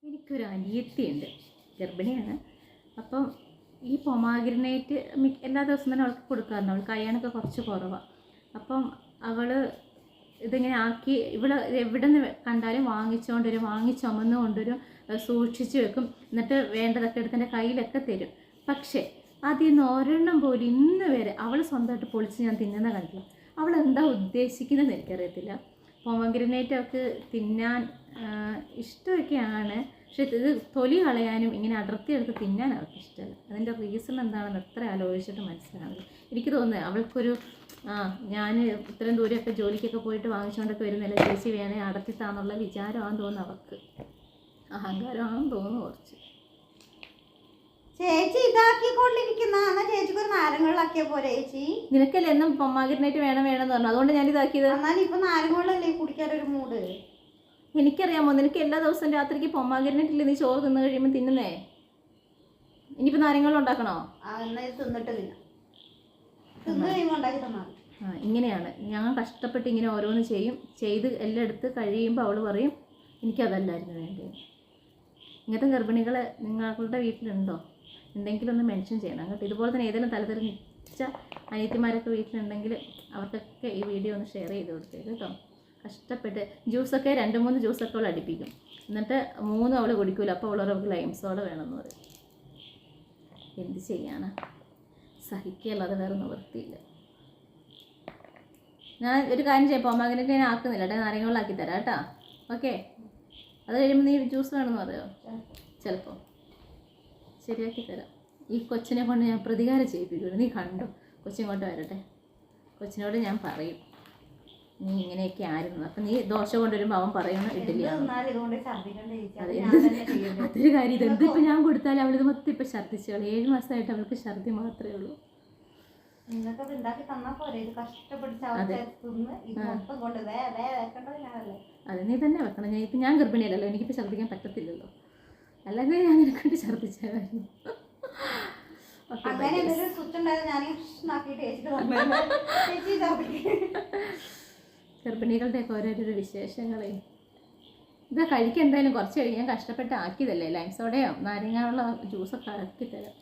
എനിക്കൊരു അനിയത്തിയുണ്ട്, ഗർഭിണിയാണ്. അപ്പം ഈ പൊമാഗ്രനേറ്റ് എല്ലാ ദിവസവും തന്നെ അവൾക്ക് കൊടുക്കാറുണ്ട്. അവൾക്ക് അയണൊക്കെ കുറച്ച് കുറവാണ്. അപ്പം അവൾ ഇതിങ്ങനെ ആക്കി ഇവിടെ എവിടെ നിന്ന് കണ്ടാലും വാങ്ങിച്ചുകൊണ്ടുവരും, ചുമന്ന് കൊണ്ടുവരും, സൂക്ഷിച്ച് വെക്കും. എന്നിട്ട് വേണ്ടതൊക്കെ എടുത്ത് എൻ്റെ കയ്യിലൊക്കെ തരും. പക്ഷേ അതിൽ നിന്ന് ഒരെണ്ണം പോലും ഇന്ന് വരെ അവൾ സ്വന്തമായിട്ട് പൊളിച്ച് ഞാൻ തിന്നുന്ന കണ്ടില്ല. അവൾ എന്താ ഉദ്ദേശിക്കുന്നതെന്ന് എനിക്കറിയത്തില്ല. പൊമഗ്രനേറ്റ് അവൾക്ക് തിന്നാൻ ഇഷ്ടമൊക്കെയാണ്, പക്ഷെ ഇത് തൊലി കളയാനും ഇങ്ങനെ അടർത്തിയെടുത്ത് തിന്നാൻ അവർക്ക് ഇഷ്ടമല്ല. അതിൻ്റെ റീസൺ എന്താണെന്ന് എത്ര ആലോചിച്ചിട്ട് മനസ്സിലാവില്ല. എനിക്ക് തോന്നുന്നത് അവൾക്കൊരു ഞാൻ ഇത്രയും ദൂരമൊക്കെ ജോലിക്കൊക്കെ പോയിട്ട് വാങ്ങിച്ചുകൊണ്ടൊക്കെ വരുന്നില്ല, ചേച്ചി വേണേ അടർത്തിത്താന്നുള്ള വിചാരമാണെന്ന് തോന്നുന്നു. അവർക്ക് അഹങ്കാരമാണെന്ന് തോന്നുന്നു കുറച്ച്. ചേച്ചി ഇതാക്കിക്കൊണ്ടിരിക്കുന്ന ചേച്ചിക്ക് ഒരു നാരങ്ങളിലാക്കിയ പോലെ ചേച്ചി. നിനക്കല്ലേ എന്നും പൊമാഗ്രനേറ്റ് വേണമെന്ന് പറഞ്ഞു, അതുകൊണ്ട് ഞാൻ ഇതാക്കിയത്. എന്നാലും ഇപ്പൊ നാരങ്ങളല്ലേ കുടിക്കാനൊരു മൂഡ്. എനിക്കറിയാമോ, നിനക്ക് എല്ലാ ദിവസവും രാത്രിക്ക് പൊമാഗ്രനേറ്റില്ലേ നീ ചോറ് തിന്ന് കഴിയുമ്പോൾ തിന്നുന്നേ. ഇനിയിപ്പോൾ നാരങ്ങളും ഉണ്ടാക്കണോ? തിന്നിട്ട് തിന്നു കഴിയുമ്പോൾ ഉണ്ടാക്കി തന്നാൽ. ഇങ്ങനെയാണ് ഞാൻ കഷ്ടപ്പെട്ട് ഇങ്ങനെ ഓരോന്ന് ചെയ്ത് എല്ലാം എടുത്ത് കഴിയുമ്പോൾ അവൾ പറയും എനിക്കതല്ലായിരുന്നു വേണ്ടത്. ഇങ്ങനത്തെ ഗർഭിണികളെ നിങ്ങളുടെ വീട്ടിലുണ്ടോ? ഉണ്ടെങ്കിലും ഒന്ന് മെൻഷൻ ചെയ്യണം കേട്ടോ. ഇതുപോലെ തന്നെ ഏതെങ്കിലും തലതെറിച്ച അനിയത്തിമാരൊക്കെ വീട്ടിലുണ്ടെങ്കിൽ അവർക്കൊക്കെ ഈ വീഡിയോ ഒന്ന് ഷെയർ ചെയ്ത് കൊടുത്തേക്ക് കേട്ടോ. കഷ്ടപ്പെട്ട് ജ്യൂസൊക്കെ 2-3 ജ്യൂസൊക്കെ അവൾ അടുപ്പിക്കും, എന്നിട്ട് 3 അവൾ കുടിക്കൂല. അപ്പോൾ അവൾക്ക് ലൈം സോഡ വേണമെന്ന് പറയും. എന്ത് ചെയ്യാനാ, സഹിക്കല്ലാതെ വേറെ നിവൃത്തിയില്ല. ഞാൻ ഒരു കാര്യം ചെയ്യാം, പൊമാഗ്രനേറ്റ് ഞാൻ ആക്കുന്നില്ല കേട്ടോ, നാരങ്ങളിലാക്കി തരാം കേട്ടോ. ഓക്കെ, അത് കഴിയുമ്പോൾ നീ ജ്യൂസ് വേണമെന്ന് പറയുമോ? ചിലപ്പോൾ ശരിയാക്കി തരാം. ഈ കൊച്ചിനെ കൊണ്ട് ഞാൻ പ്രതികാരം ചെയ്യിപ്പിക്കുള്ളൂ. നീ കണ്ടോ, കൊച്ചിങ്ങോട്ട് വരട്ടെ, കൊച്ചിനോട് ഞാൻ പറയും നീ ഇങ്ങനെയൊക്കെ ആയിരുന്നു. അപ്പം നീ ദോശ കൊണ്ടുവരുമ്പോൾ അവൻ പറയുന്ന ഇഡ്ഡലിയാണ്. അതൊരു കാര്യം, ഇതെന്തിപ്പോൾ ഞാൻ കൊടുത്താലും അവളിത് മൊത്തം ഇപ്പം ഛർദ്ദിച്ചോളൂ. 7 മാസമായിട്ട് അവൾക്ക് ഛർദ്ദി മാത്രമേ ഉള്ളൂ. അത് നീ തന്നെ വെക്കണം. ഞാൻ ഗർഭിണിയല്ലല്ലോ, എനിക്കിപ്പോൾ ഛർദ്ദിക്കാൻ പറ്റത്തില്ലല്ലോ, അല്ലെങ്കിൽ ഞാൻ നിനക്കൊണ്ട് ഛർദ്ദിച്ചായിരുന്നു. ഗർഭിണികളുടെയൊക്കെ ഓരോരോ വിശേഷങ്ങളെ. ഇതാ കഴിക്കാൻ എന്തായാലും കുറച്ച് കഴിഞ്ഞ് ഞാൻ കഷ്ടപ്പെട്ട് ആക്കിയതല്ലേ, ലൈം സോഡയോ നാരങ്ങയുള്ള ജ്യൂസൊക്കെ ആക്കി തരാം.